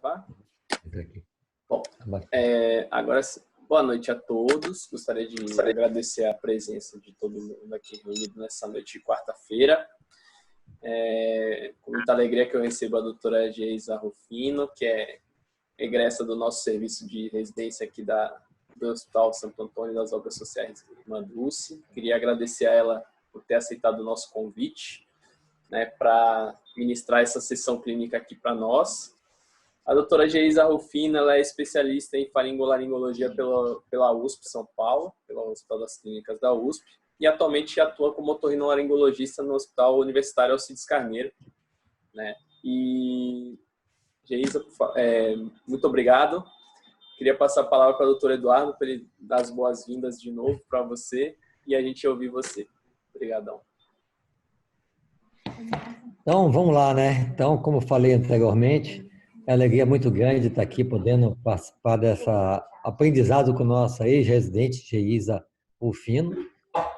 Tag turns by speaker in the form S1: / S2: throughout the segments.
S1: gravar? Bom, agora, boa noite a todos. Gostaria de agradecer a presença de todo mundo aqui reunido nessa noite de quarta-feira. Com muita alegria que eu recebo a doutora Geisa Rufino, que é egressa do nosso serviço de residência aqui do Hospital Santo Antônio das Obras Sociais Irmã Dulce. Queria agradecer a ela por ter aceitado o nosso convite, para ministrar essa sessão clínica aqui para nós. A doutora Geisa Rufino, ela é especialista em faringolaringologia pela USP São Paulo, pelo Hospital das Clínicas da USP, e atualmente atua como otorrinolaringologista no Hospital Universitário Alcides Carneiro. E, Geisa, muito obrigado. Queria passar a palavra para o doutor Eduardo, para ele dar as boas-vindas de novo para você e a gente ouvir você. Obrigadão.
S2: Então, vamos lá, Então, como eu falei anteriormente, é uma alegria muito grande estar aqui podendo participar dessa aprendizado com nossa ex-residente, Geisa Rufino,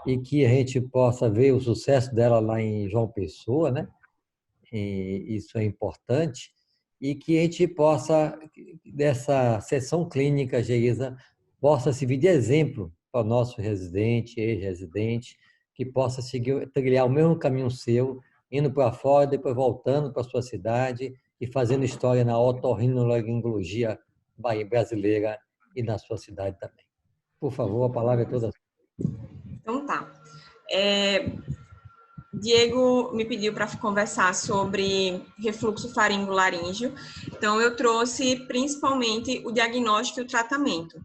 S2: e que a gente possa ver o sucesso dela lá em João Pessoa, E isso é importante, e que a gente possa, dessa sessão clínica, Geisa, possa servir de exemplo para o nosso residente, ex-residente, que possa trilhar o mesmo caminho seu, indo para fora, depois voltando para a sua cidade e fazendo história na otorrinolaringologia brasileira e na sua cidade também. Por favor, a palavra é toda sua.
S3: Então tá. Diego me pediu para conversar sobre refluxo faringolaríngeo. Então, eu trouxe principalmente o diagnóstico e o tratamento.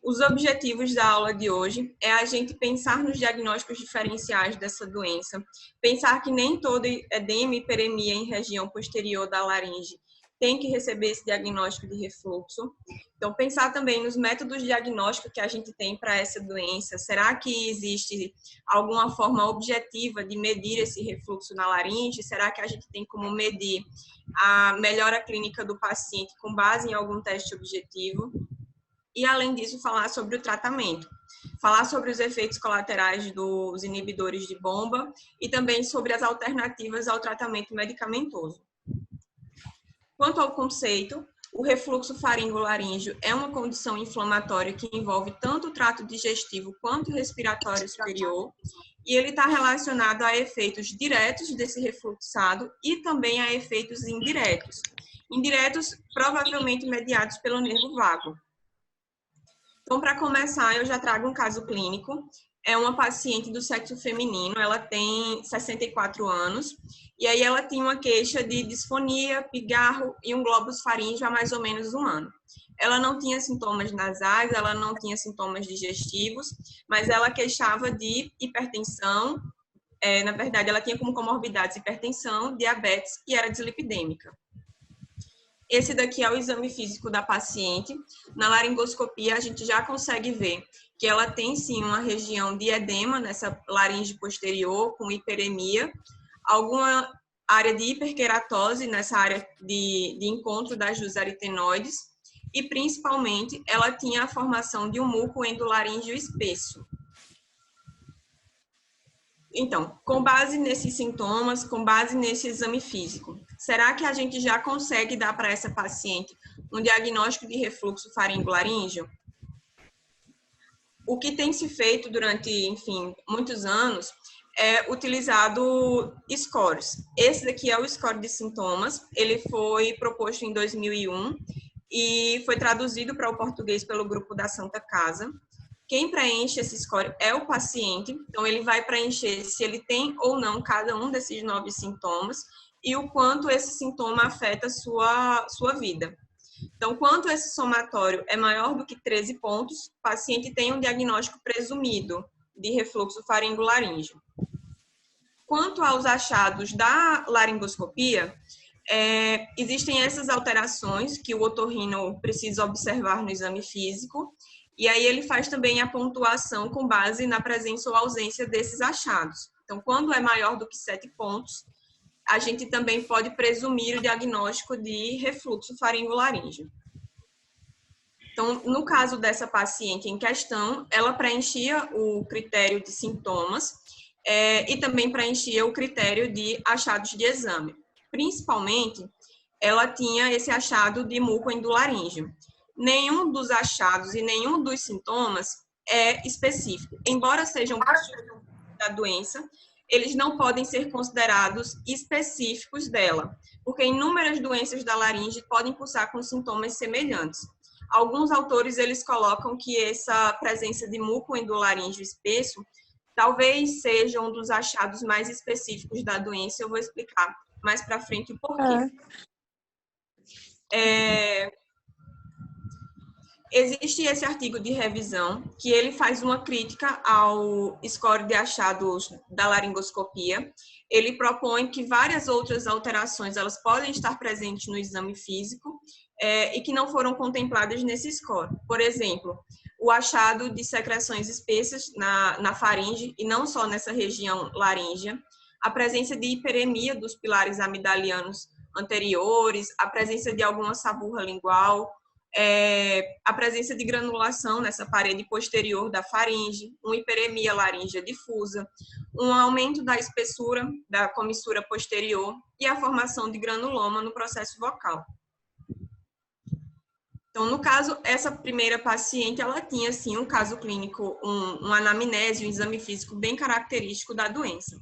S3: Os objetivos da aula de hoje é a gente pensar nos diagnósticos diferenciais dessa doença, pensar que nem todo edema e hiperemia em região posterior da laringe tem que receber esse diagnóstico de refluxo. Então, pensar também nos métodos de diagnóstico que a gente tem para essa doença. Será que existe alguma forma objetiva de medir esse refluxo na laringe? Será que a gente tem como medir a melhora clínica do paciente com base em algum teste objetivo? E, além disso, falar sobre o tratamento. Falar sobre os efeitos colaterais dos inibidores de bomba e também sobre as alternativas ao tratamento medicamentoso. Quanto ao conceito, o refluxo faringolaríngeo é uma condição inflamatória que envolve tanto o trato digestivo quanto o respiratório superior, e ele está relacionado a efeitos diretos desse refluxado e também a efeitos indiretos. Indiretos, provavelmente mediados pelo nervo vago. Então, para começar, eu já trago um caso clínico. É uma paciente do sexo feminino, ela tem 64 anos, e aí ela tinha uma queixa de disfonia, pigarro e um glóbulos faríngeo há mais ou menos um ano. Ela não tinha sintomas nasais, ela não tinha sintomas digestivos, mas ela queixava de hipertensão, na verdade ela tinha como comorbidades hipertensão, diabetes e era dislipidêmica. Esse daqui é o exame físico da paciente. Na laringoscopia, a gente já consegue ver que ela tem, sim, uma região de edema nessa laringe posterior, com hiperemia, alguma área de hiperqueratose nessa área de encontro das duas aritenoides, e, principalmente, ela tinha a formação de um muco endolaríngeo espesso. Então, com base nesses sintomas, com base nesse exame físico, será que a gente já consegue dar para essa paciente um diagnóstico de refluxo faringolaríngeo? O que tem se feito durante, muitos anos é utilizado scores. Esse daqui é o score de sintomas, ele foi proposto em 2001 e foi traduzido para o português pelo grupo da Santa Casa. Quem preenche esse score é o paciente, então ele vai preencher se ele tem ou não cada um desses 9 sintomas e o quanto esse sintoma afeta a sua vida. Então, quanto esse somatório é maior do que 13 pontos, o paciente tem um diagnóstico presumido de refluxo faringolaríngeo. Quanto aos achados da laringoscopia, existem essas alterações que o otorrino precisa observar no exame físico, e aí ele faz também a pontuação com base na presença ou ausência desses achados. Então, quando é maior do que 7 pontos, a gente também pode presumir o diagnóstico de refluxo faringolaríngeo. Então, no caso dessa paciente em questão, ela preenchia o critério de sintomas e também preenchia o critério de achados de exame. Principalmente, ela tinha esse achado de muco endolaríngeo. Nenhum dos achados e nenhum dos sintomas é específico. Embora sejam da doença, eles não podem ser considerados específicos dela, porque inúmeras doenças da laringe podem cursar com sintomas semelhantes. Alguns autores, eles colocam que essa presença de muco endolaríngeo espesso talvez seja um dos achados mais específicos da doença. Eu vou explicar mais para frente o porquê. Existe esse artigo de revisão que ele faz uma crítica ao score de achados da laringoscopia. Ele propõe que várias outras alterações elas podem estar presentes no exame físico e que não foram contempladas nesse score. Por exemplo, o achado de secreções espessas na faringe e não só nessa região laríngea, a presença de hiperemia dos pilares amidalianos anteriores, a presença de alguma saburra lingual, a presença de granulação nessa parede posterior da faringe, uma hiperemia laríngea difusa, um aumento da espessura da comissura posterior e a formação de granuloma no processo vocal. Então, no caso, essa primeira paciente, ela tinha, sim, um caso clínico, uma anamnese, um exame físico bem característico da doença.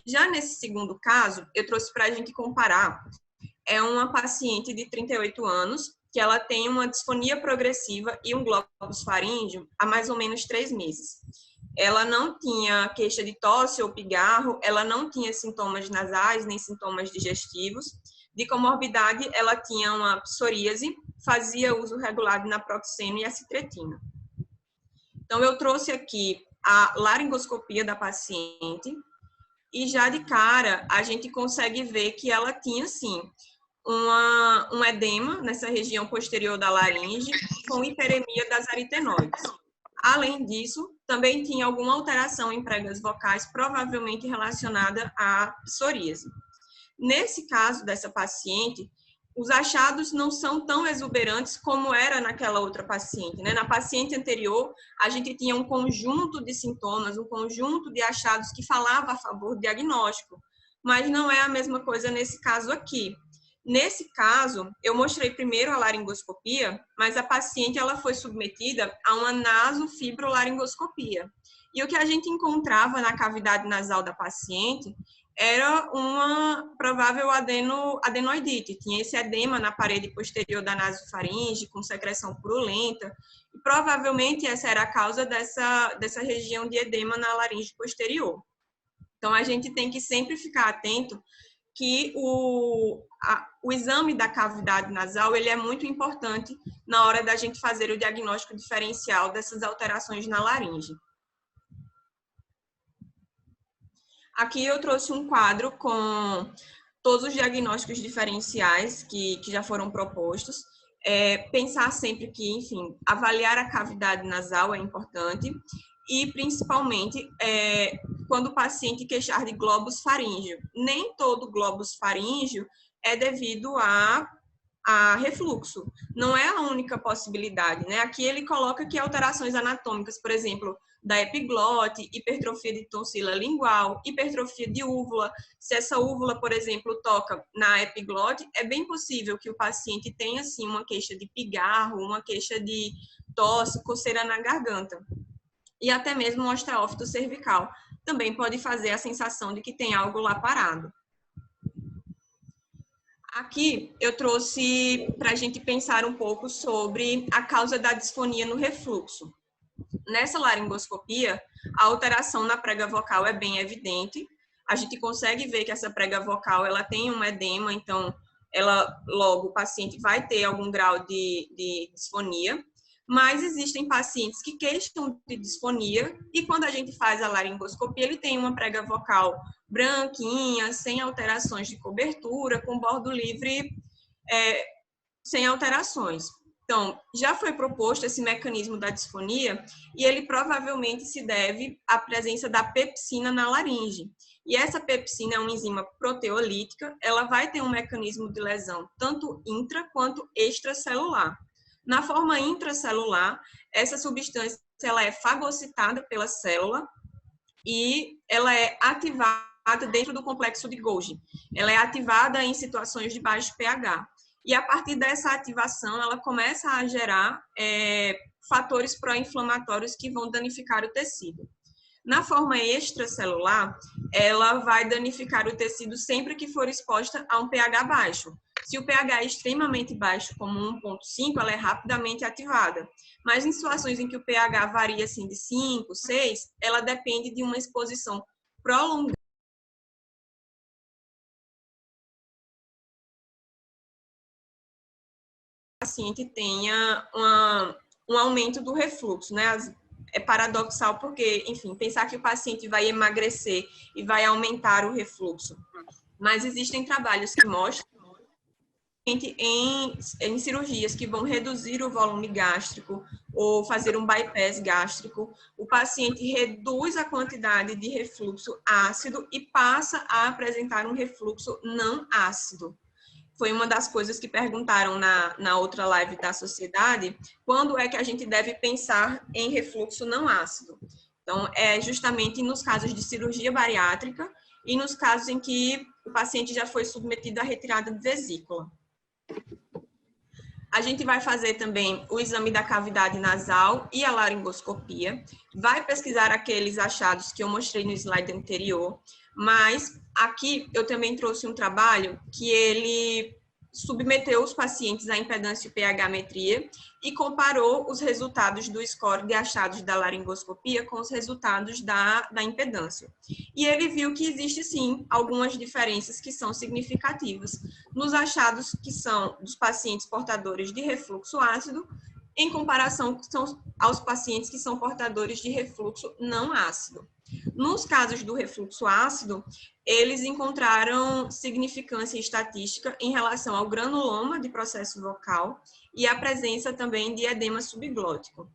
S3: Já nesse segundo caso, eu trouxe para a gente comparar, é uma paciente de 38 anos, que ela tem uma disfonia progressiva e um glóbulos faríngeo há mais ou menos 3 meses. Ela não tinha queixa de tosse ou pigarro, ela não tinha sintomas nasais nem sintomas digestivos. De comorbidade, ela tinha uma psoríase, fazia uso regular de naproxeno e acitretina. Então, eu trouxe aqui a laringoscopia da paciente e já de cara a gente consegue ver que ela tinha, sim, um edema nessa região posterior da laringe com hiperemia das aritenoides. Além disso, também tinha alguma alteração em pregas vocais, provavelmente relacionada à psoríase. Nesse caso dessa paciente, os achados não são tão exuberantes como era naquela outra paciente, né? Na paciente anterior, a gente tinha um conjunto de sintomas, um conjunto de achados que falava a favor do diagnóstico, mas não é a mesma coisa nesse caso aqui. Nesse caso, eu mostrei primeiro a laringoscopia, mas a paciente ela foi submetida a uma nasofibrolaringoscopia. E o que a gente encontrava na cavidade nasal da paciente era uma provável adenoidite. Tinha esse edema na parede posterior da nasofaringe, com secreção purulenta, e provavelmente essa era a causa dessa região de edema na laringe posterior. Então, a gente tem que sempre ficar atento que o exame da cavidade nasal ele é muito importante na hora da gente fazer o diagnóstico diferencial dessas alterações na laringe. Aqui eu trouxe um quadro com todos os diagnósticos diferenciais que já foram propostos. Pensar sempre que, enfim, avaliar a cavidade nasal é importante e, principalmente, quando o paciente queixar de globus faríngeo. Nem todo globus faríngeo é devido a refluxo. Não é a única possibilidade, né? Aqui ele coloca que alterações anatômicas, por exemplo, da epiglote, hipertrofia de tonsila lingual, hipertrofia de úvula. Se essa úvula, por exemplo, toca na epiglote, é bem possível que o paciente tenha, sim, uma queixa de pigarro, uma queixa de tosse, coceira na garganta. E até mesmo um osteófito cervical. Também pode fazer a sensação de que tem algo lá parado. Aqui eu trouxe para a gente pensar um pouco sobre a causa da disfonia no refluxo. Nessa laringoscopia, a alteração na prega vocal é bem evidente. A gente consegue ver que essa prega vocal ela tem um edema, então logo o paciente vai ter algum grau de disfonia. Mas existem pacientes que queixam de disfonia e quando a gente faz a laringoscopia, ele tem uma prega vocal branquinha, sem alterações de cobertura, com bordo livre, sem alterações. Então, já foi proposto esse mecanismo da disfonia e ele provavelmente se deve à presença da pepsina na laringe. E essa pepsina é uma enzima proteolítica, ela vai ter um mecanismo de lesão tanto intra quanto extracelular. Na forma intracelular, essa substância ela é fagocitada pela célula e ela é ativada dentro do complexo de Golgi. Ela é ativada em situações de baixo pH. E a partir dessa ativação, ela começa a gerar fatores pró-inflamatórios que vão danificar o tecido. Na forma extracelular, ela vai danificar o tecido sempre que for exposta a um pH baixo. Se o pH é extremamente baixo, como 1,5, ela é rapidamente ativada. Mas em situações em que o pH varia assim, de 5, 6, ela depende de uma exposição prolongada. O paciente tenha um aumento do refluxo, né? É paradoxal porque, enfim, pensar que o paciente vai emagrecer e vai aumentar o refluxo. Mas existem trabalhos que mostram em cirurgias que vão reduzir o volume gástrico ou fazer um bypass gástrico, o paciente reduz a quantidade de refluxo ácido e passa a apresentar um refluxo não ácido. Foi uma das coisas que perguntaram na outra live da sociedade, quando é que a gente deve pensar em refluxo não ácido. Então, é justamente nos casos de cirurgia bariátrica e nos casos em que o paciente já foi submetido à retirada de vesícula. A gente vai fazer também o exame da cavidade nasal e a laringoscopia. Vai pesquisar aqueles achados que eu mostrei no slide anterior, mas aqui eu também trouxe um trabalho que ele submeteu os pacientes à impedância e pH-metria e comparou os resultados do score de achados da laringoscopia com os resultados da impedância. E ele viu que existe, sim, algumas diferenças que são significativas nos achados que são dos pacientes portadores de refluxo ácido em comparação aos pacientes que são portadores de refluxo não ácido. Nos casos do refluxo ácido, eles encontraram significância estatística em relação ao granuloma de processo vocal e a presença também de edema subglótico.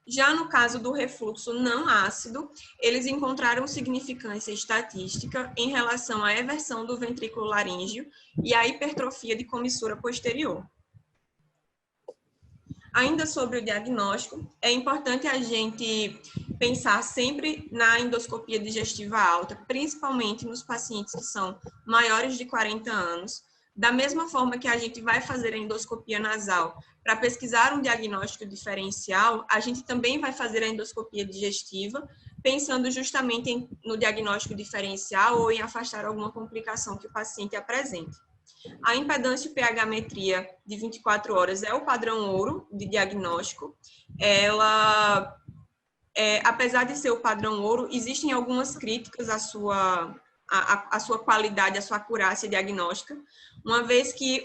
S3: Já no caso do refluxo não ácido, eles encontraram significância estatística em relação à eversão do ventrículo laríngeo e à hipertrofia de comissura posterior. Ainda sobre o diagnóstico, é importante a gente pensar sempre na endoscopia digestiva alta, principalmente nos pacientes que são maiores de 40 anos. Da mesma forma que a gente vai fazer a endoscopia nasal para pesquisar um diagnóstico diferencial, a gente também vai fazer a endoscopia digestiva, pensando justamente no diagnóstico diferencial ou em afastar alguma complicação que o paciente apresente. A impedância e pH-metria de 24 horas é o padrão ouro de diagnóstico. Ela, apesar de ser o padrão ouro, existem algumas críticas à sua qualidade, à sua acurácia diagnóstica, uma vez que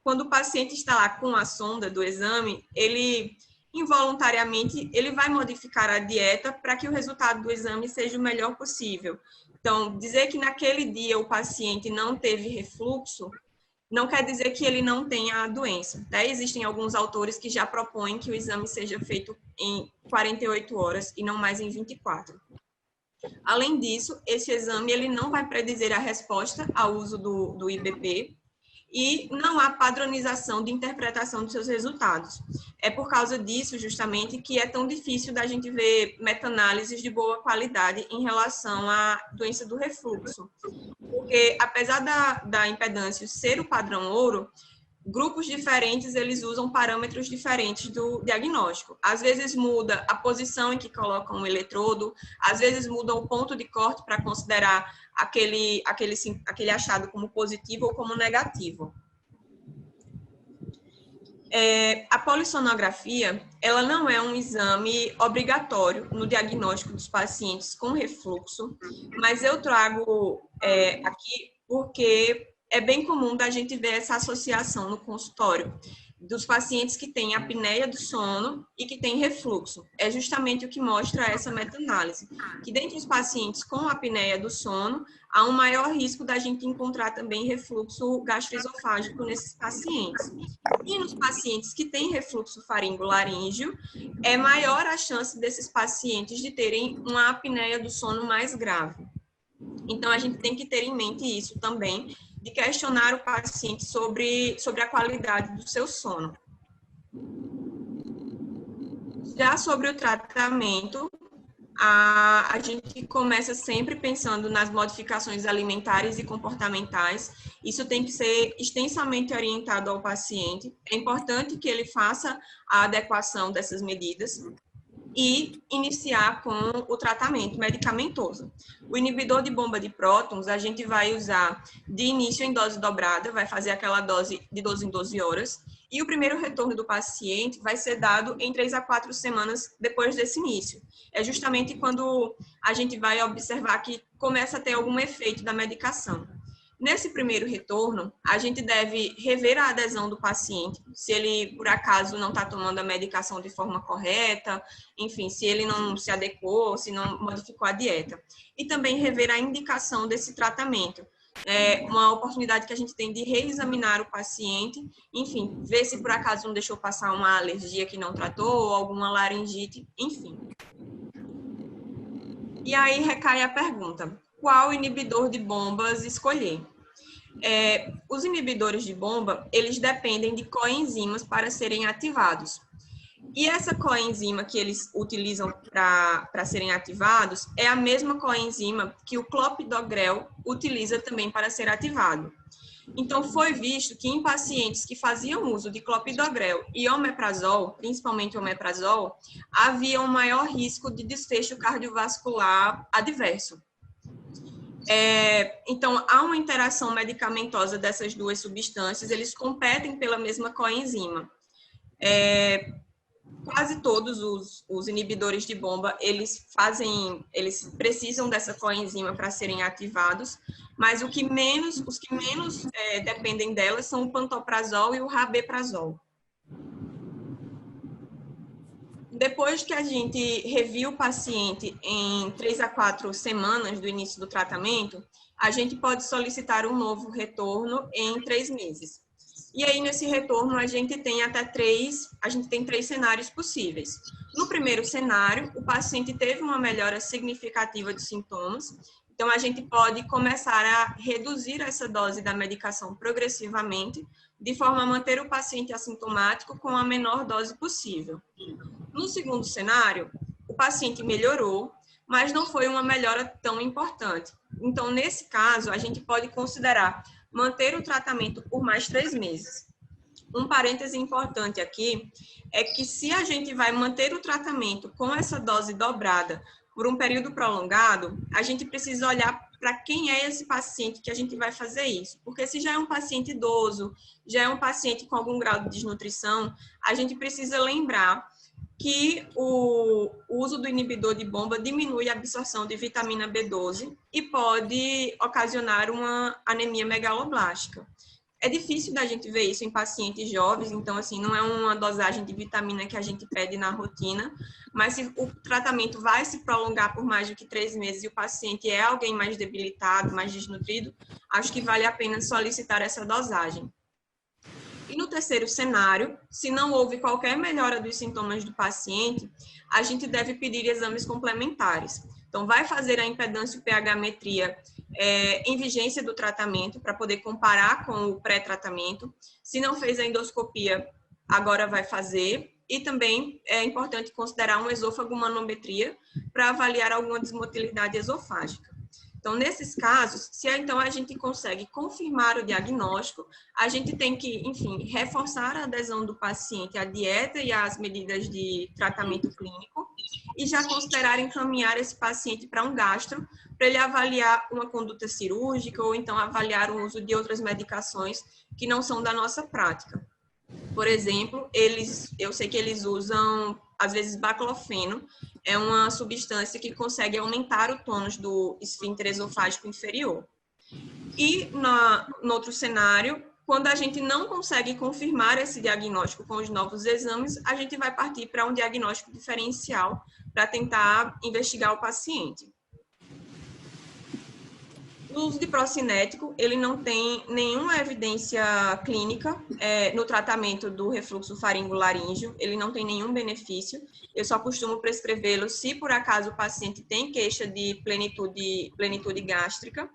S3: quando o paciente está lá com a sonda do exame, ele involuntariamente ele vai modificar a dieta para que o resultado do exame seja o melhor possível. Então, dizer que naquele dia o paciente não teve refluxo não quer dizer que ele não tenha a doença. Existem alguns autores que já propõem que o exame seja feito em 48 horas e não mais em 24. Além disso, esse exame ele não vai predizer a resposta ao uso do IBP e não há padronização de interpretação dos seus resultados. É por causa disso, justamente, que é tão difícil da gente ver meta-análises de boa qualidade em relação à doença do refluxo. Porque, apesar da impedância ser o padrão ouro, grupos diferentes, eles usam parâmetros diferentes do diagnóstico. Às vezes muda a posição em que colocam o eletrodo, às vezes muda o ponto de corte para considerar aquele achado como positivo ou como negativo. A polissonografia, ela não é um exame obrigatório no diagnóstico dos pacientes com refluxo, mas eu trago aqui porque é bem comum da gente ver essa associação no consultório dos pacientes que têm apneia do sono e que têm refluxo. É justamente o que mostra essa meta-análise, que dentre os pacientes com apneia do sono, há um maior risco da gente encontrar também refluxo gastroesofágico nesses pacientes. E nos pacientes que têm refluxo faringolaríngeo, é maior a chance desses pacientes de terem uma apneia do sono mais grave. Então, a gente tem que ter em mente isso também, de questionar o paciente sobre a qualidade do seu sono. Já sobre o tratamento, a gente começa sempre pensando nas modificações alimentares e comportamentais. Isso tem que ser extensamente orientado ao paciente. É importante que ele faça a adequação dessas medidas e iniciar com o tratamento medicamentoso. O inibidor de bomba de prótons, a gente vai usar de início em dose dobrada, vai fazer aquela dose de 12 em 12 horas, e o primeiro retorno do paciente vai ser dado em 3 a 4 semanas depois desse início. É justamente quando a gente vai observar que começa a ter algum efeito da medicação. Nesse primeiro retorno, a gente deve rever a adesão do paciente, se ele, por acaso, não está tomando a medicação de forma correta, enfim, se ele não se adequou, se não modificou a dieta. E também rever a indicação desse tratamento. É uma oportunidade que a gente tem de reexaminar o paciente, enfim, ver se por acaso não deixou passar uma alergia que não tratou, ou alguma laringite, enfim. E aí recai a pergunta: qual inibidor de bombas escolher? Os inibidores de bomba, eles dependem de coenzimas para serem ativados. E essa coenzima que eles utilizam para serem ativados é a mesma coenzima que o clopidogrel utiliza também para ser ativado. Então, foi visto que em pacientes que faziam uso de clopidogrel e omeprazol, principalmente omeprazol, havia um maior risco de desfecho cardiovascular adverso. Então, há uma interação medicamentosa dessas duas substâncias, eles competem pela mesma coenzima. Quase todos os inibidores de bomba, eles precisam dessa coenzima para serem ativados, mas os que menos dependem delas são o pantoprazol e o rabeprazol. Depois que a gente revia o paciente em 3 a 4 semanas do início do tratamento, a gente pode solicitar um novo retorno em 3 meses. E aí, nesse retorno, a gente tem três cenários possíveis. No primeiro cenário, o paciente teve uma melhora significativa dos sintomas, então a gente pode começar a reduzir essa dose da medicação progressivamente, de forma a manter o paciente assintomático com a menor dose possível. No segundo cenário, o paciente melhorou, mas não foi uma melhora tão importante. Então, nesse caso, a gente pode considerar manter o tratamento por mais 3 meses. Um parêntese importante aqui é que se a gente vai manter o tratamento com essa dose dobrada por um período prolongado, a gente precisa olhar para quem é esse paciente que a gente vai fazer isso. Porque se já é um paciente idoso, já é um paciente com algum grau de desnutrição, a gente precisa lembrar que o uso do inibidor de bomba diminui a absorção de vitamina B12 e pode ocasionar uma anemia megaloblástica. É difícil da gente ver isso em pacientes jovens, então, assim, não é uma dosagem de vitamina que a gente pede na rotina, mas se o tratamento vai se prolongar por mais do que 3 meses e o paciente é alguém mais debilitado, mais desnutrido, acho que vale a pena solicitar essa dosagem. E no terceiro cenário, se não houve qualquer melhora dos sintomas do paciente, a gente deve pedir exames complementares. Então, vai fazer a impedância pH-metria em vigência do tratamento, para poder comparar com o pré-tratamento. Se não fez a endoscopia, agora vai fazer. E também é importante considerar uma esôfago-manometria para avaliar alguma desmotilidade esofágica. Então, nesses casos, se então a gente consegue confirmar o diagnóstico, a gente tem que, enfim, reforçar a adesão do paciente à dieta e às medidas de tratamento clínico e já considerar encaminhar esse paciente para um gastro, para ele avaliar uma conduta cirúrgica ou então avaliar o uso de outras medicações que não são da nossa prática. Por exemplo, eu sei que eles usam, às vezes, baclofeno, é uma substância que consegue aumentar o tônus do esfíncter esofágico inferior. E no outro cenário, quando a gente não consegue confirmar esse diagnóstico com os novos exames, a gente vai partir para um diagnóstico diferencial para tentar investigar o paciente. O uso de procinético, ele não tem nenhuma evidência clínica no tratamento do refluxo faringolaríngeo, ele não tem nenhum benefício. Eu só costumo prescrevê-lo se por acaso o paciente tem queixa de plenitude gástrica.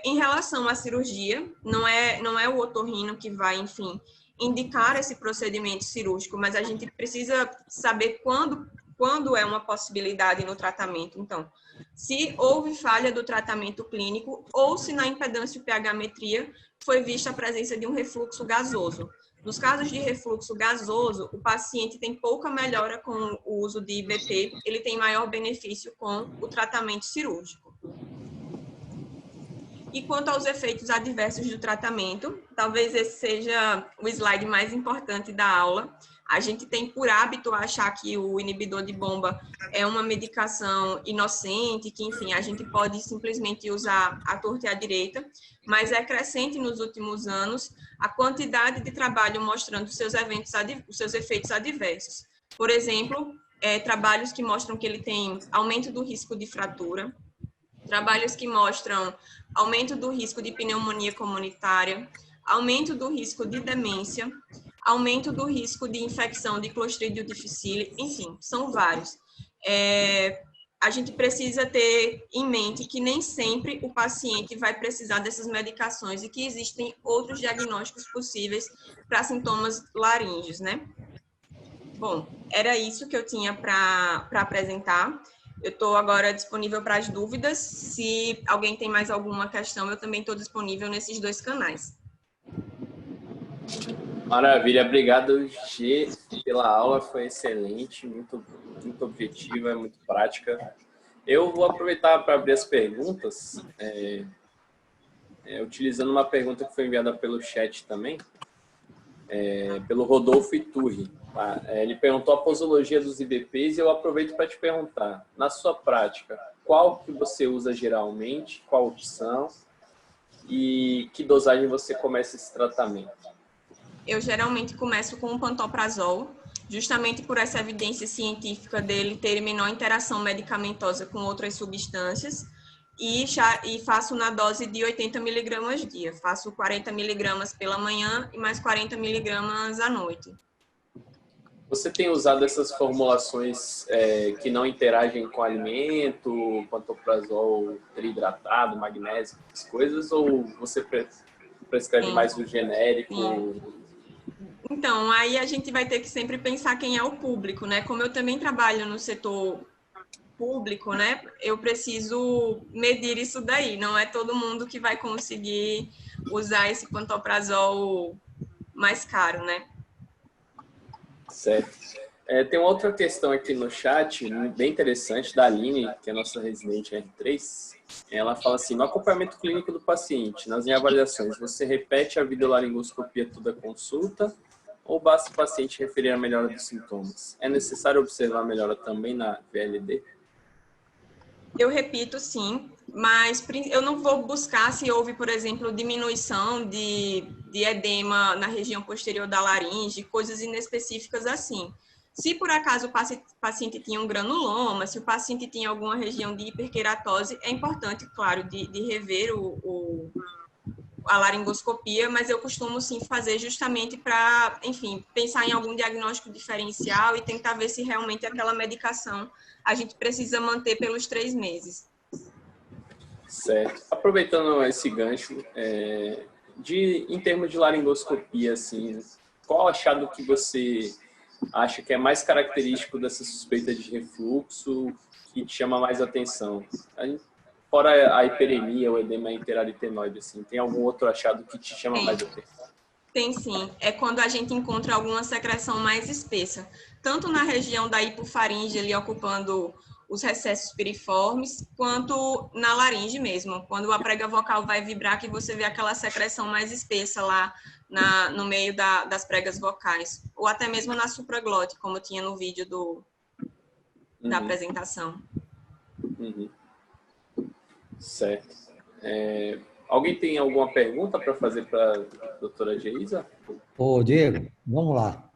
S3: Em relação à cirurgia, não é o otorrino que vai, enfim, indicar esse procedimento cirúrgico, mas a gente precisa saber quando quando é uma possibilidade no tratamento. Então, se houve falha do tratamento clínico ou se na impedância pH-metria foi vista a presença de um refluxo gasoso. Nos casos de refluxo gasoso, o paciente tem pouca melhora com o uso de IBP, ele tem maior benefício com o tratamento cirúrgico. E quanto aos efeitos adversos do tratamento, talvez esse seja o slide mais importante da aula. A gente tem por hábito achar que o inibidor de bomba é uma medicação inocente, que, enfim, a gente pode simplesmente usar à torta e à direita, mas é crescente nos últimos anos a quantidade de trabalho mostrando os seus efeitos adversos. Por exemplo, trabalhos que mostram que ele tem aumento do risco de fratura, trabalhos que mostram aumento do risco de pneumonia comunitária, aumento do risco de demência, aumento do risco de infecção de Clostridium difficile, enfim, são vários. A gente precisa ter em mente que nem sempre o paciente vai precisar dessas medicações e que existem outros diagnósticos possíveis para sintomas laríngeos, né? Bom, era isso que eu tinha para apresentar. Eu estou agora disponível para as dúvidas. Se alguém tem mais alguma questão, eu também estou disponível nesses 2 canais.
S1: Maravilha, obrigado, G, pela aula, foi excelente, muito objetiva, muito prática. Eu vou aproveitar para abrir as perguntas, utilizando uma pergunta que foi enviada pelo chat também, pelo Rodolfo Iturri. Tá? Ele perguntou a posologia dos IBPs e eu aproveito para te perguntar, na sua prática, qual que você usa geralmente, qual opção e que dosagem você começa esse tratamento?
S3: Eu geralmente começo com o pantoprazol, justamente por essa evidência científica dele ter menor interação medicamentosa com outras substâncias, e faço na dose de 80 miligramas dia. Faço 40 miligramas pela manhã e mais 40 miligramas à noite.
S1: Você tem usado essas formulações que não interagem com alimento, pantoprazol tridratado, magnésio, essas coisas, ou você prescreve mais o genérico?
S3: Sim. Então, aí a gente vai ter que sempre pensar quem é o público, né? Como eu também trabalho no setor público, né? Eu preciso medir isso daí. Não é todo mundo que vai conseguir usar esse pantoprazol mais caro, né?
S1: Certo. Tem uma outra questão aqui no chat, bem interessante, da Aline, que é a nossa residente R3. Ela fala assim, no acompanhamento clínico do paciente, nas avaliações, você repete a videolaringoscopia toda a consulta ou basta o paciente referir a melhora dos sintomas? É necessário observar a melhora também na VLD?
S3: Eu repito, sim, mas eu não vou buscar se houve, por exemplo, diminuição de edema na região posterior da laringe, coisas inespecíficas assim. Se por acaso o paciente tinha um granuloma, se o paciente tinha alguma região de hiperqueratose, é importante, claro, de rever a laringoscopia, mas eu costumo sim fazer justamente para, enfim, pensar em algum diagnóstico diferencial e tentar ver se realmente aquela medicação a gente precisa manter pelos 3 meses.
S1: Certo. Aproveitando esse gancho, em termos de laringoscopia, assim, qual achado que você acha que é mais característico dessa suspeita de refluxo, que te chama mais atenção? Fora a hiperemia, o edema interaritenoide, assim, tem algum outro achado que te chama mais atenção?
S3: Tem sim. É quando a gente encontra alguma secreção mais espessa, tanto na região da hipofaringe, ali ocupando os recessos piriformes, quanto na laringe mesmo. Quando a prega vocal vai vibrar, que você vê aquela secreção mais espessa lá no meio das pregas vocais. Ou até mesmo na supraglote, como tinha no vídeo da apresentação.
S1: Uhum. Certo. Alguém tem alguma pergunta para fazer para a doutora Geisa?
S2: Ô, Diego, vamos lá.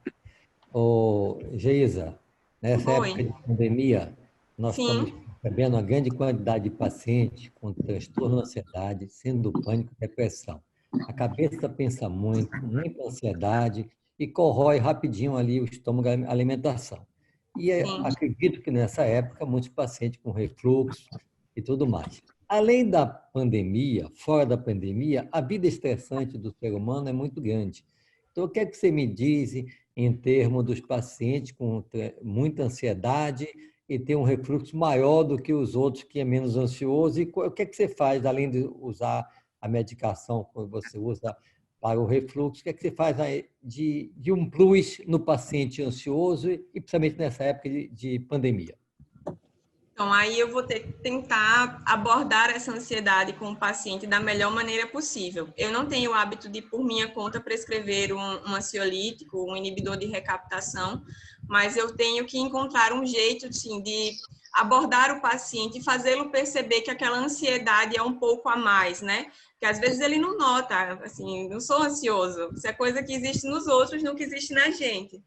S2: Ô, Geisa, nessa época de pandemia, nós estamos percebendo uma grande quantidade de pacientes com transtorno de ansiedade, síndrome do pânico e depressão. A cabeça pensa muito, muita ansiedade e corrói rapidinho ali o estômago e a alimentação. E acredito que nessa época, muitos pacientes com refluxo e tudo mais. Além da pandemia, fora da pandemia, a vida estressante do ser humano é muito grande. Então, o que é que você me diz em termos dos pacientes com muita ansiedade e ter um refluxo maior do que os outros que é menos ansioso? E o que é que você faz, além de usar a medicação que você usa para o refluxo, o que é que você faz de um plus no paciente ansioso e principalmente nessa época de pandemia?
S3: Então, aí eu vou ter que tentar abordar essa ansiedade com o paciente da melhor maneira possível. Eu não tenho o hábito de, por minha conta, prescrever um ansiolítico, um inibidor de recaptação, mas eu tenho que encontrar um jeito, assim, de abordar o paciente e fazê-lo perceber que aquela ansiedade é um pouco a mais, né? Que às vezes ele não nota, assim, não sou ansioso, isso é coisa que existe nos outros, não que existe na gente.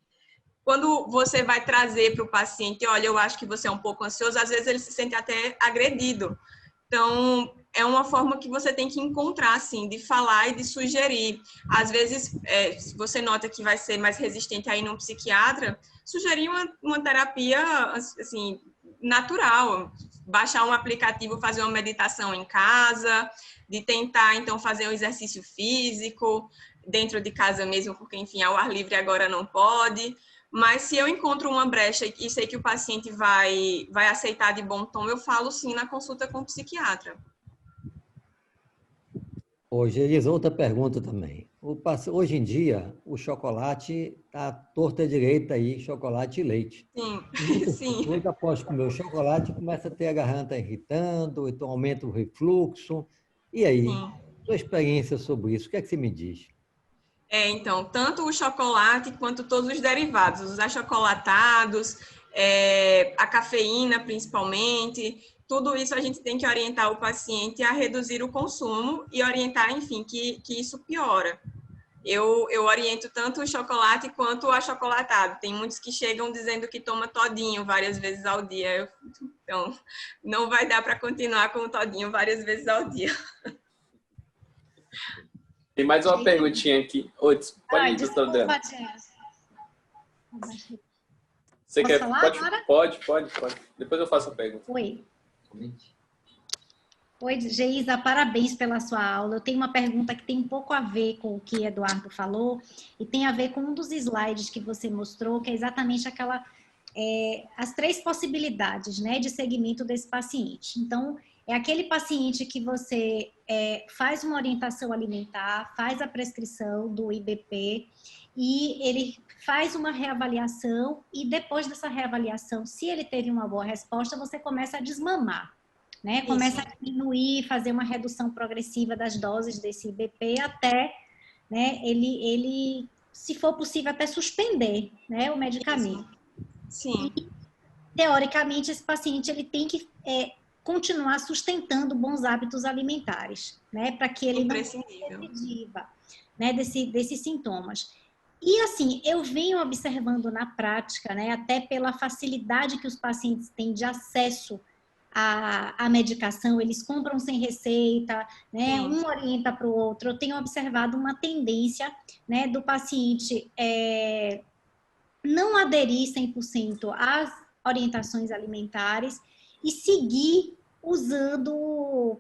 S3: Quando você vai trazer para o paciente, olha, eu acho que você é um pouco ansioso, às vezes ele se sente até agredido. Então, é uma forma que você tem que encontrar, assim, de falar e de sugerir. Às vezes, se você nota que vai ser mais resistente aí num psiquiatra, sugerir uma terapia, assim, natural. Baixar um aplicativo, fazer uma meditação em casa, de tentar, então, fazer um exercício físico dentro de casa mesmo, porque, enfim, ao ar livre agora não pode. Mas se eu encontro uma brecha e sei que o paciente vai aceitar de bom tom, eu falo sim na consulta com o psiquiatra.
S2: Hoje, Elisa, outra pergunta também. Hoje em dia, o chocolate está torta direita aí, chocolate e leite.
S3: Sim,
S2: Muitas
S3: sim.
S2: pessoas, após comer o chocolate, começam a ter a garganta irritando, então aumenta o refluxo. E aí,
S3: Sim.
S2: sua experiência sobre isso, o que é que você me diz?
S3: Então, tanto o chocolate quanto todos os derivados, os achocolatados, a cafeína principalmente, tudo isso a gente tem que orientar o paciente a reduzir o consumo e orientar, enfim, que isso piora. Eu oriento tanto o chocolate quanto o achocolatado. Tem muitos que chegam dizendo que toma todinho várias vezes ao dia. Então, não vai dar para continuar com o todinho várias vezes ao dia.
S1: Tem mais uma perguntinha aqui. Oi, pode ir, doutora Adriana. Você
S4: Posso
S1: quer
S4: falar agora?
S1: Pode. Depois eu faço a pergunta.
S4: Oi. Oi, Geisa, parabéns pela sua aula. Eu tenho uma pergunta que tem um pouco a ver com o que Eduardo falou e tem a ver com um dos slides que você mostrou, que é exatamente as 3 possibilidades, né, de segmento desse paciente. Então, é aquele paciente que você faz uma orientação alimentar, faz a prescrição do IBP e ele faz uma reavaliação e depois dessa reavaliação, se ele teve uma boa resposta, você começa a desmamar. Né? Começa a diminuir, fazer uma redução progressiva das doses desse IBP até, né, ele, se for possível, até suspender, né, o medicamento.
S3: Sim.
S4: E, teoricamente, esse paciente ele tem que continuar sustentando bons hábitos alimentares, né, para que ele não recidiva, né, desses sintomas. E assim, eu venho observando na prática, né, até pela facilidade que os pacientes têm de acesso a medicação, eles compram sem receita, né? Um orienta para o outro. Eu tenho observado uma tendência, né, do paciente não aderir 100% às orientações alimentares e seguir usando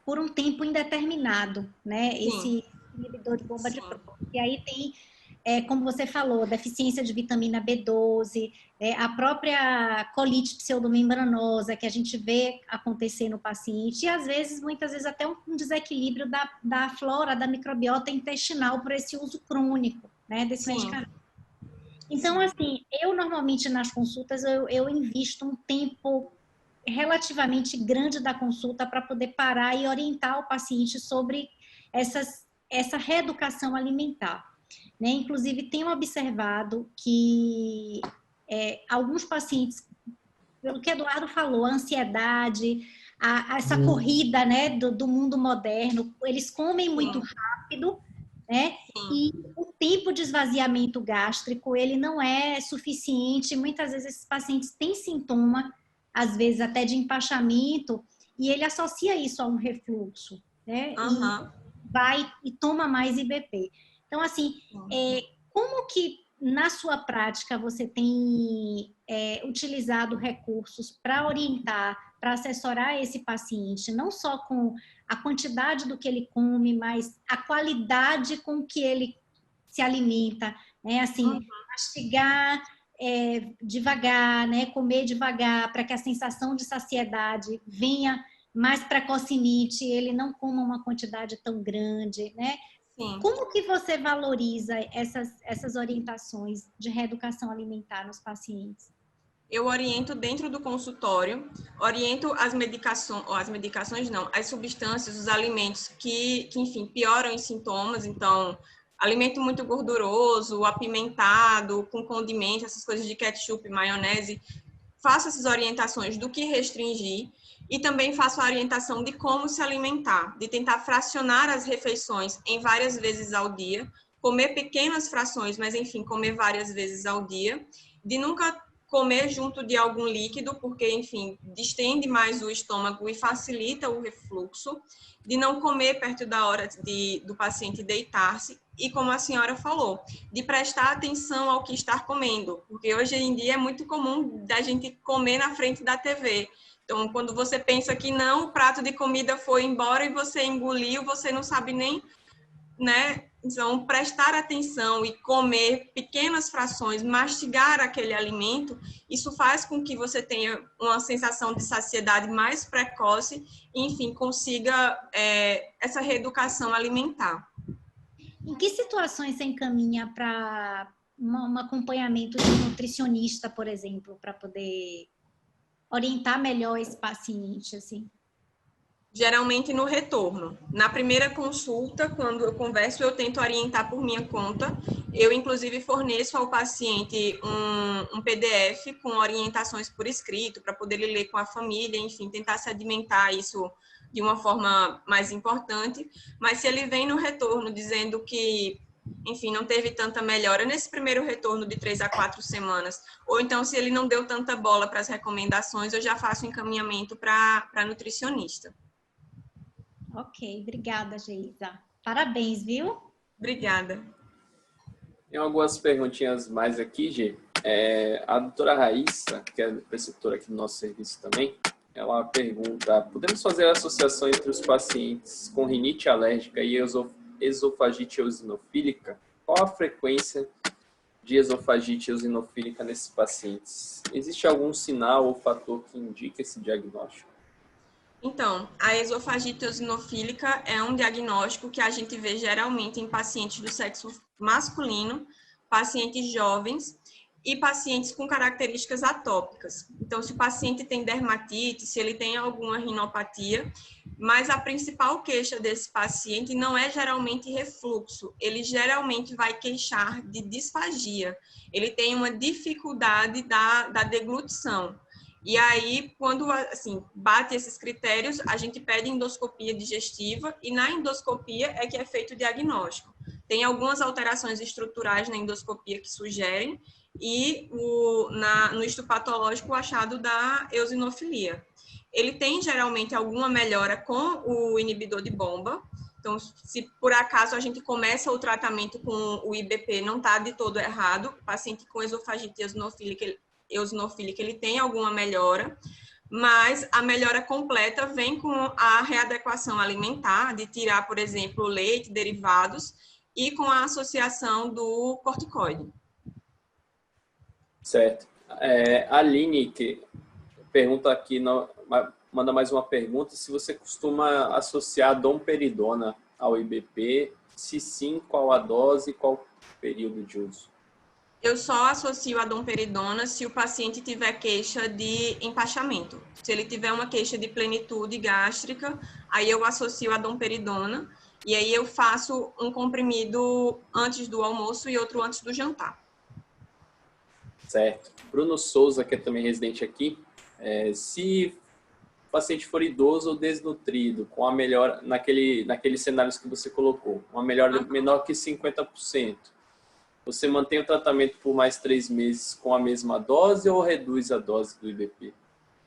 S4: por um tempo indeterminado, né? Esse inibidor de bomba de próton. E aí tem, como você falou, deficiência de vitamina B12, a própria colite pseudomembranosa que a gente vê acontecer no paciente e, às vezes, muitas vezes, até um desequilíbrio da flora, da microbiota intestinal por esse uso crônico, né, desse medicamento. Então, assim, eu normalmente nas consultas, eu invisto um tempo relativamente grande da consulta para poder parar e orientar o paciente sobre essa reeducação alimentar. Né? Inclusive, tenho observado que alguns pacientes, pelo que Eduardo falou, a ansiedade, essa corrida, né, do mundo moderno, eles comem muito rápido, né? E o tempo de esvaziamento gástrico, ele não é suficiente. Muitas vezes esses pacientes têm sintoma, às vezes até de empachamento, e ele associa isso a um refluxo, né? E vai e toma mais IBP. Então, assim, como que na sua prática você tem utilizado recursos para orientar, para assessorar esse paciente, não só com a quantidade do que ele come, mas a qualidade com que ele se alimenta, né? Assim, mastigar devagar, né? Comer devagar, para que a sensação de saciedade venha mais precocemente, ele não coma uma quantidade tão grande, né?
S3: Sim.
S4: Como que você valoriza essas orientações de reeducação alimentar nos pacientes?
S3: Eu oriento dentro do consultório, oriento as medicações não, as substâncias, os alimentos que enfim, pioram os sintomas. Então, alimento muito gorduroso, apimentado, com condimento, essas coisas de ketchup, maionese. Faço essas orientações do que restringir e também faço a orientação de como se alimentar, de tentar fracionar as refeições em várias vezes ao dia, comer pequenas frações, mas enfim, comer várias vezes ao dia, de nunca comer junto de algum líquido, porque, enfim, distende mais o estômago e facilita o refluxo, de não comer perto da hora do paciente deitar-se e, como a senhora falou, de prestar atenção ao que está comendo, porque hoje em dia é muito comum da gente comer na frente da TV. Então, quando você pensa que não, o prato de comida foi embora e você engoliu, você não sabe nem, né? Então, prestar atenção e comer pequenas frações, mastigar aquele alimento, isso faz com que você tenha uma sensação de saciedade mais precoce e, enfim, consiga essa reeducação alimentar.
S4: Em que situações você encaminha para um acompanhamento de um nutricionista, por exemplo, para poder orientar melhor esse paciente, assim?
S3: Geralmente no retorno. Na primeira consulta, quando eu converso, eu tento orientar por minha conta. Eu, inclusive, forneço ao paciente um PDF com orientações por escrito, para poder ler com a família, enfim, tentar sedimentar isso de uma forma mais importante. Mas se ele vem no retorno dizendo que, enfim, não teve tanta melhora nesse primeiro retorno de 3 a 4 semanas, ou então se ele não deu tanta bola para as recomendações, eu já faço encaminhamento para nutricionista.
S4: Ok, obrigada, Geisa. Parabéns, viu?
S3: Obrigada.
S1: Tem algumas perguntinhas mais aqui, Gê. A doutora Raíssa, que é preceptora aqui do nosso serviço também, ela pergunta: podemos fazer a associação entre os pacientes com rinite alérgica e esofagite eosinofílica? Qual a frequência de esofagite eosinofílica nesses pacientes? Existe algum sinal ou fator que indica esse diagnóstico?
S3: Então, a esofagite eosinofílica é um diagnóstico que a gente vê geralmente em pacientes do sexo masculino, pacientes jovens e pacientes com características atópicas. Então, se o paciente tem dermatite, se ele tem alguma rinopatia, mas a principal queixa desse paciente não é geralmente refluxo, ele geralmente vai queixar de disfagia, ele tem uma dificuldade da deglutição. E aí, quando assim, bate esses critérios, a gente pede endoscopia digestiva e na endoscopia é que é feito o diagnóstico. Tem algumas alterações estruturais na endoscopia que sugerem e no histopatológico o achado da eosinofilia. Ele tem geralmente alguma melhora com o inibidor de bomba. Então, se por acaso a gente começa o tratamento com o IBP, não está de todo errado. O paciente com esofagite eosinofílica, ele tem alguma melhora, mas a melhora completa vem com a readequação alimentar, de tirar, por exemplo, leite, derivados, e com a associação do corticoide.
S1: Certo. A Aline, que pergunta aqui, manda mais uma pergunta: se você costuma associar domperidona ao IBP, se sim, qual a dose e qual o período de uso?
S3: Eu só associo a domperidona se o paciente tiver queixa de empachamento. Se ele tiver uma queixa de plenitude gástrica, aí eu associo a domperidona e aí eu faço um comprimido antes do almoço e outro antes do jantar.
S1: Certo. Bruno Souza, que é também residente aqui, se o paciente for idoso ou desnutrido, com a melhora, naqueles cenários que você colocou, uma melhora menor que 50%, você mantém o tratamento por mais 3 meses com a mesma dose ou reduz a dose do IBP?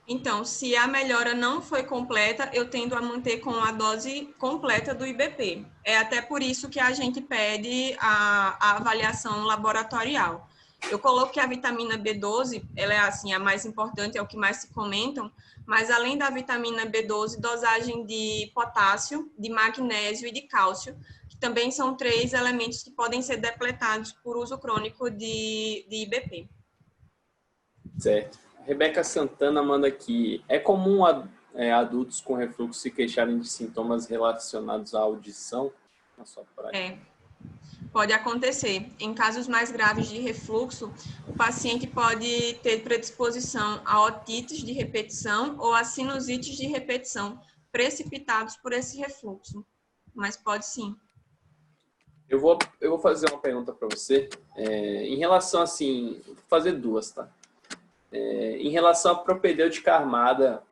S3: Então, se a melhora não foi completa, eu tendo a manter com a dose completa do IBP. É até por isso que a gente pede a avaliação laboratorial. Eu coloco que a vitamina B12, ela é assim, a mais importante, é o que mais se comentam, mas além da vitamina B12, dosagem de potássio, de magnésio e de cálcio, que também são 3 elementos que podem ser depletados por uso crônico de IBP.
S1: Certo. Rebeca Santana manda aqui. É comum adultos com refluxo se queixarem de sintomas relacionados à audição na sua prática?
S3: Pode acontecer. Em casos mais graves de refluxo, o paciente pode ter predisposição a otites de repetição ou a sinusites de repetição, precipitados por esse refluxo. Mas pode sim.
S1: Eu vou fazer uma pergunta para você. Em relação, assim, vou fazer 2, tá? Em relação à propedêutica armada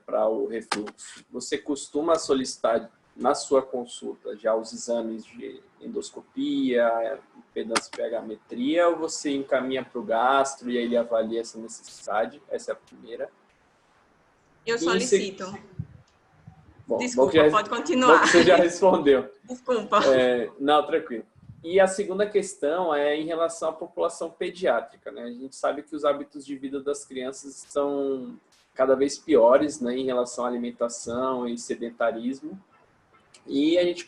S1: para o refluxo, você costuma solicitar na sua consulta já os exames de endoscopia, impedância e pH-metria, ou você encaminha para o gastro e aí ele avalia essa necessidade? Essa é a primeira.
S3: Eu solicito.
S1: Bom,
S3: desculpa, pode continuar.
S1: Bom que você já respondeu.
S3: Desculpa.
S1: Não, tranquilo. E a segunda questão é em relação à população pediátrica, né? A gente sabe que os hábitos de vida das crianças estão cada vez piores, né, em relação à alimentação e sedentarismo. E a gente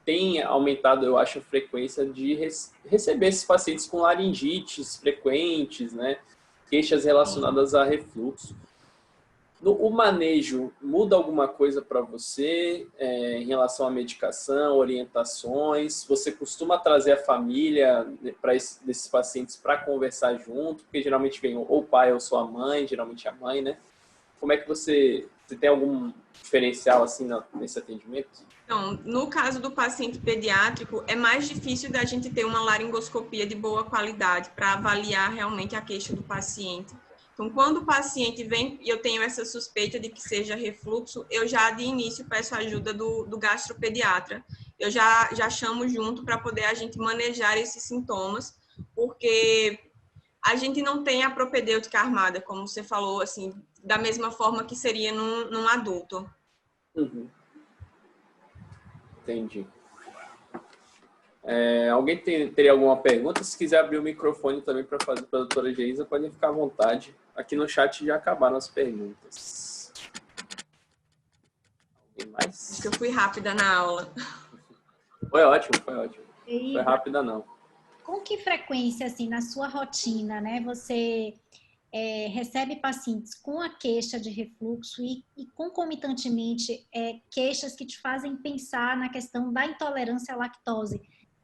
S1: tem aumentado, eu acho, a frequência de receber esses pacientes com laringites frequentes, né? Queixas relacionadas a refluxo. O manejo muda alguma coisa para você em relação à medicação, orientações? Você costuma trazer a família desses pacientes para conversar junto? Porque geralmente vem ou o pai ou sua mãe, geralmente a mãe, né? Como é que você tem algum diferencial assim nesse atendimento?
S3: Então, no caso do paciente pediátrico, é mais difícil da gente ter uma laringoscopia de boa qualidade para avaliar realmente a queixa do paciente. Então, quando o paciente vem e eu tenho essa suspeita de que seja refluxo, eu já de início peço a ajuda do gastropediatra. Eu já chamo junto para poder a gente manejar esses sintomas, porque a gente não tem a propedêutica armada, como você falou, assim, da mesma forma que seria num adulto.
S1: Uhum. Entendi. Alguém teria alguma pergunta? Se quiser abrir o microfone também para fazer para a doutora Geisa, podem ficar à vontade. Aqui no chat já acabaram as perguntas. Alguém mais?
S3: Acho que eu fui rápida na aula.
S1: Foi ótimo, foi ótimo. Não foi rápida, não.
S4: Com que frequência, assim, na sua rotina, né, você recebe pacientes com a queixa de refluxo e concomitantemente, queixas que te fazem pensar na questão da intolerância à lactose?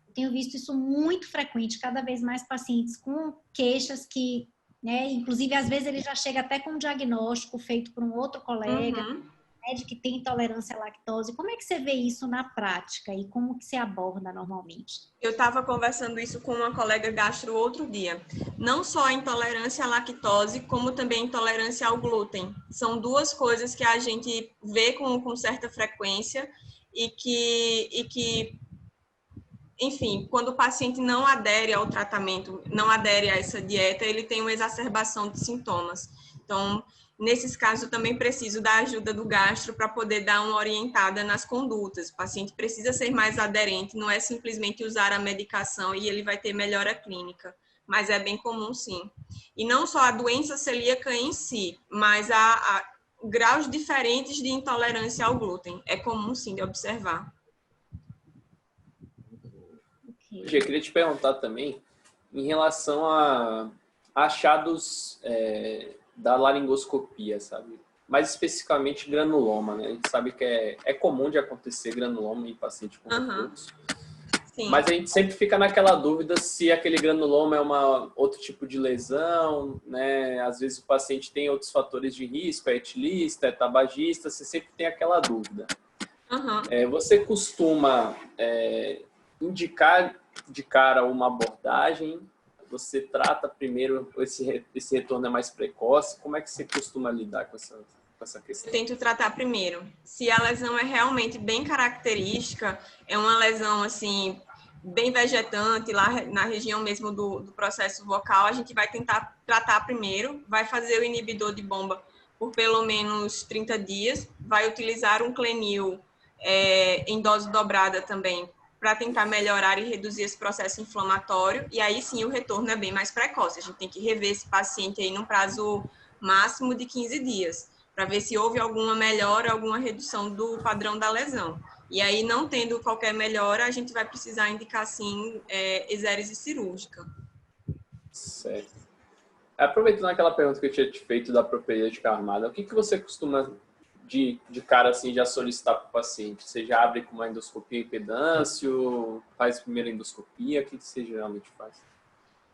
S4: Eu tenho visto isso muito frequente, cada vez mais pacientes com queixas que, né, inclusive às vezes ele já chega até com um diagnóstico feito por um outro colega, né, de que tem intolerância à lactose. Como é que você vê isso na prática e como que você aborda normalmente?
S3: Eu estava conversando isso com uma colega gastro outro dia. Não só a intolerância à lactose, como também a intolerância ao glúten. São 2 coisas que a gente vê com certa frequência e que, enfim, quando o paciente não adere ao tratamento, não adere a essa dieta, ele tem uma exacerbação de sintomas. Então, nesses casos, eu também preciso da ajuda do gastro para poder dar uma orientada nas condutas. O paciente precisa ser mais aderente, não é simplesmente usar a medicação e ele vai ter melhora clínica, mas é bem comum, sim. E não só a doença celíaca em si, mas a graus diferentes de intolerância ao glúten. É comum, sim, de observar.
S1: Eu queria te perguntar também, em relação a achados da laringoscopia, sabe? Mais especificamente granuloma, né? A gente sabe que é comum de acontecer granuloma em paciente com refluxo.
S3: Sim.
S1: Mas a gente sempre fica naquela dúvida se aquele granuloma é outro tipo de lesão, né? Às vezes o paciente tem outros fatores de risco, é etilista, é tabagista, você sempre tem aquela dúvida. Você costuma indicar de cara uma abordagem? Você trata primeiro, esse retorno é mais precoce? Como é que você costuma lidar com essa questão?
S3: Eu tento tratar primeiro. Se a lesão é realmente bem característica, é uma lesão assim bem vegetante, lá na região mesmo do processo vocal, a gente vai tentar tratar primeiro, vai fazer o inibidor de bomba por pelo menos 30 dias, vai utilizar um Clenil em dose dobrada também, para tentar melhorar e reduzir esse processo inflamatório, e aí sim o retorno é bem mais precoce. A gente tem que rever esse paciente aí num prazo máximo de 15 dias, para ver se houve alguma melhora, alguma redução do padrão da lesão. E aí, não tendo qualquer melhora, a gente vai precisar indicar, sim, exérese cirúrgica.
S1: Certo. Aproveitando aquela pergunta que eu tinha te feito da propedêutica armada, o que você costuma, de cara assim, já solicitar para o paciente? Você já abre com uma endoscopia impedâncio, faz primeira endoscopia? O que você geralmente faz?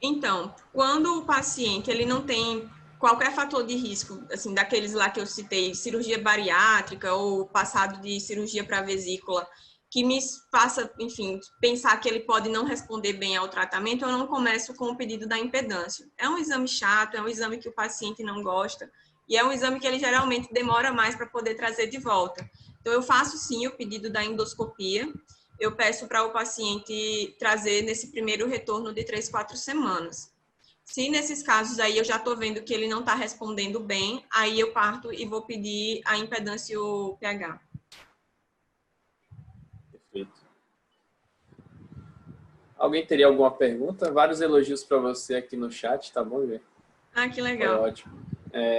S3: Então, quando o paciente ele não tem qualquer fator de risco, assim, daqueles lá que eu citei, cirurgia bariátrica ou passado de cirurgia para vesícula, que me faça, enfim, pensar que ele pode não responder bem ao tratamento, eu não começo com o pedido da impedância. É um exame chato, é um exame que o paciente não gosta, e é um exame que ele geralmente demora mais para poder trazer de volta. Então, eu faço sim o pedido da endoscopia, eu peço para o paciente trazer nesse primeiro retorno de 3, 4 semanas. Se nesses casos aí eu já estou vendo que ele não está respondendo bem, aí eu parto e vou pedir a impedância e o pH.
S1: Perfeito. Alguém teria alguma pergunta? Vários elogios para você aqui no chat, tá bom, Gê?
S3: Ah, que legal.
S1: Foi ótimo.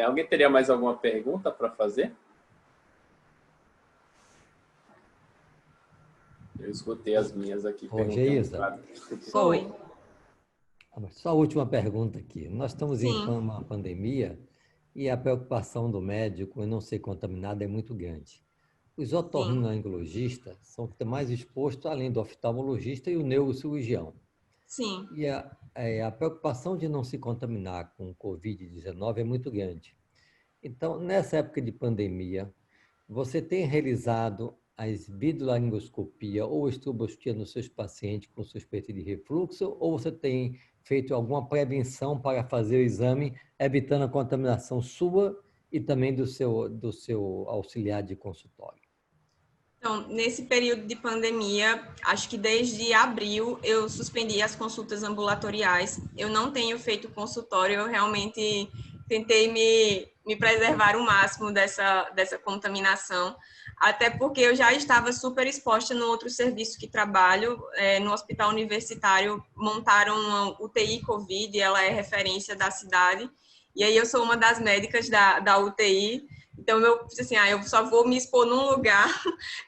S1: Alguém teria mais alguma pergunta para fazer? Eu escutei as minhas aqui.
S2: Geisa,
S3: Foi.
S2: Só a última pergunta aqui. Nós estamos em
S3: Sim.
S2: uma pandemia e a preocupação do médico em não ser contaminado é muito grande. Os otorrinolaringologistas são os que estão mais expostos, além do oftalmologista e o neurocirurgião.
S3: Sim.
S2: E a preocupação de não se contaminar com o Covid-19 é muito grande. Então, nessa época de pandemia, você tem realizado a esbidolaringoscopia ou estroboscopia nos seus pacientes com suspeita de refluxo, ou você tem feito alguma prevenção para fazer o exame, evitando a contaminação sua e também do seu auxiliar de consultório?
S3: Então, nesse período de pandemia, acho que desde abril eu suspendi as consultas ambulatoriais. Eu não tenho feito consultório, eu realmente tentei me preservar o máximo dessa contaminação, até porque eu já estava super exposta no outro serviço que trabalho, no hospital universitário, montaram uma UTI Covid, ela é referência da cidade, e aí eu sou uma das médicas da UTI. Então, eu disse assim, eu só vou me expor num lugar,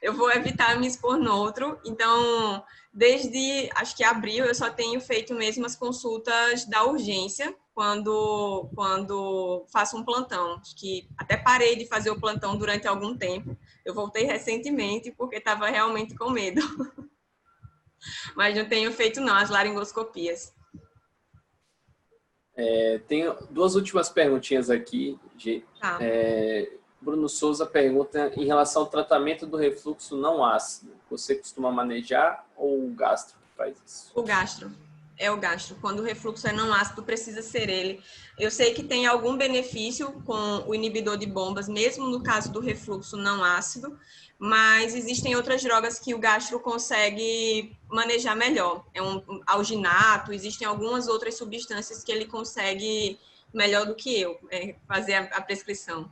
S3: eu vou evitar me expor no outro. Então, desde, acho que abril, eu só tenho feito mesmo as consultas da urgência, quando faço um plantão. Acho que até parei de fazer o plantão durante algum tempo. Eu voltei recentemente, porque estava realmente com medo. Mas não tenho feito, não, as laringoscopias.
S1: Tenho duas últimas perguntinhas aqui.
S3: Tá.
S1: Bruno Souza pergunta em relação ao tratamento do refluxo não ácido. Você costuma manejar ou o gastro faz isso?
S3: O gastro. É o gastro. Quando o refluxo é não ácido, precisa ser ele. Eu sei que tem algum benefício com o inibidor de bombas, mesmo no caso do refluxo não ácido, mas existem outras drogas que o gastro consegue manejar melhor. É um alginato, existem algumas outras substâncias que ele consegue melhor do que eu fazer a prescrição.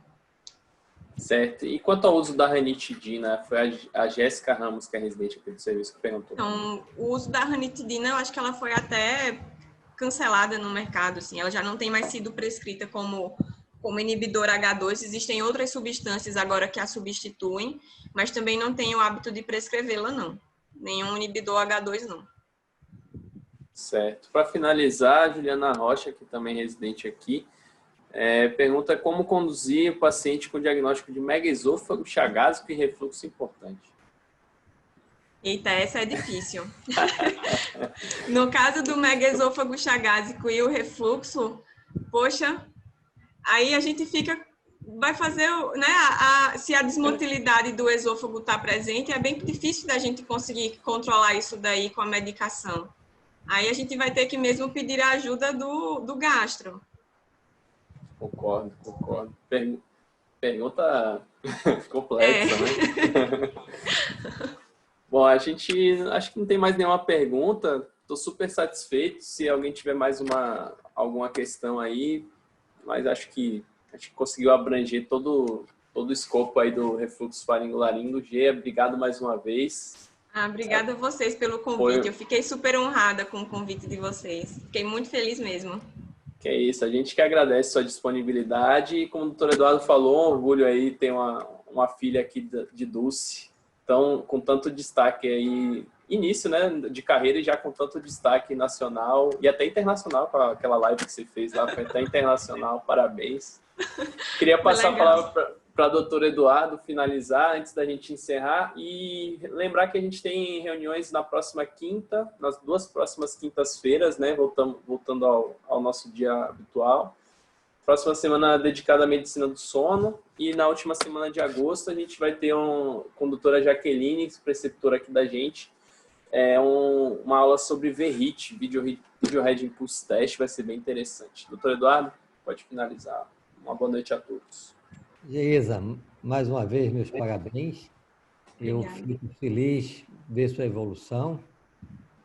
S1: Certo. E quanto ao uso da ranitidina, foi a Jéssica Ramos, que é residente aqui do serviço, que perguntou.
S3: Então, o uso da ranitidina, eu acho que ela foi até cancelada no mercado, assim, ela já não tem mais sido prescrita como inibidor H2, existem outras substâncias agora que a substituem, mas também não tenho o hábito de prescrevê-la, não. Nenhum inibidor H2, não.
S1: Certo. Para finalizar, Juliana Rocha, que também é residente aqui, pergunta como conduzir o paciente com diagnóstico de megaesôfago, chagásico e refluxo importante.
S3: Eita, essa é difícil. No caso do megaesôfago chagásico e o refluxo, poxa, aí a gente vai fazer, né, se a desmotilidade do esôfago está presente, é bem difícil da gente conseguir controlar isso daí com a medicação. Aí a gente vai ter que mesmo pedir a ajuda do gastro.
S1: Concordo. Pergunta complexa, né? Bom, a gente acho que não tem mais nenhuma pergunta. Estou super satisfeito. Se alguém tiver mais alguma questão aí, mas acho que conseguiu abranger todo o escopo aí do refluxo faringolaringo. Gê, obrigado mais uma vez.
S3: Obrigada a vocês pelo convite. Eu fiquei super honrada com o convite de vocês. Fiquei muito feliz mesmo.
S1: Que é isso, a gente que agradece a sua disponibilidade e como o doutor Eduardo falou, um orgulho aí ter uma filha aqui de Dulce Então, com tanto destaque aí, início, né, de carreira e já com tanto destaque nacional e até internacional, com aquela live que você fez lá, foi até internacional, parabéns. Queria passar a palavra para o doutor Eduardo finalizar, antes da gente encerrar, e lembrar que a gente tem reuniões na próxima quinta, nas 2 próximas quintas-feiras, né, voltando ao nosso dia habitual. Próxima semana dedicada à medicina do sono, e na última semana de agosto a gente vai ter com a doutora Jaqueline, preceptora aqui da gente, uma aula sobre VRIT, Video Red Impulse Test, vai ser bem interessante. Doutor Eduardo, pode finalizar. Uma boa noite a todos.
S2: Geisa, mais uma vez, meus parabéns.
S3: Obrigada.
S2: Eu fico feliz de ver sua evolução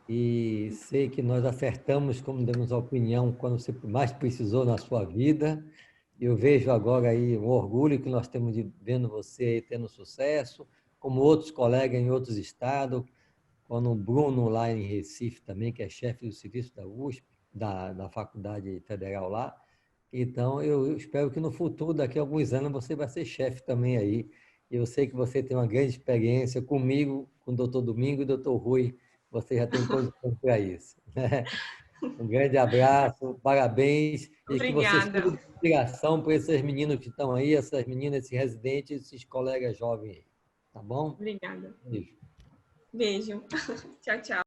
S2: e sei que nós acertamos como demos a opinião quando você mais precisou na sua vida. Eu vejo agora aí o orgulho que nós temos de vendo você aí tendo sucesso, como outros colegas em outros estados, quando o Bruno lá em Recife também, que é chefe do serviço da USP, da Faculdade Federal lá. Então, eu espero que no futuro, daqui a alguns anos, você vai ser chefe também aí. Eu sei que você tem uma grande experiência comigo, com o doutor Domingo e o doutor Rui. Você já tem condições para isso. Um grande abraço, parabéns. E que você
S3: Obrigada.
S2: sirva de inspiração para esses meninos que estão aí, essas meninas, esses residentes, esses colegas jovens aí. Tá bom?
S3: Obrigada.
S2: Beijo.
S3: Beijo. Tchau, tchau.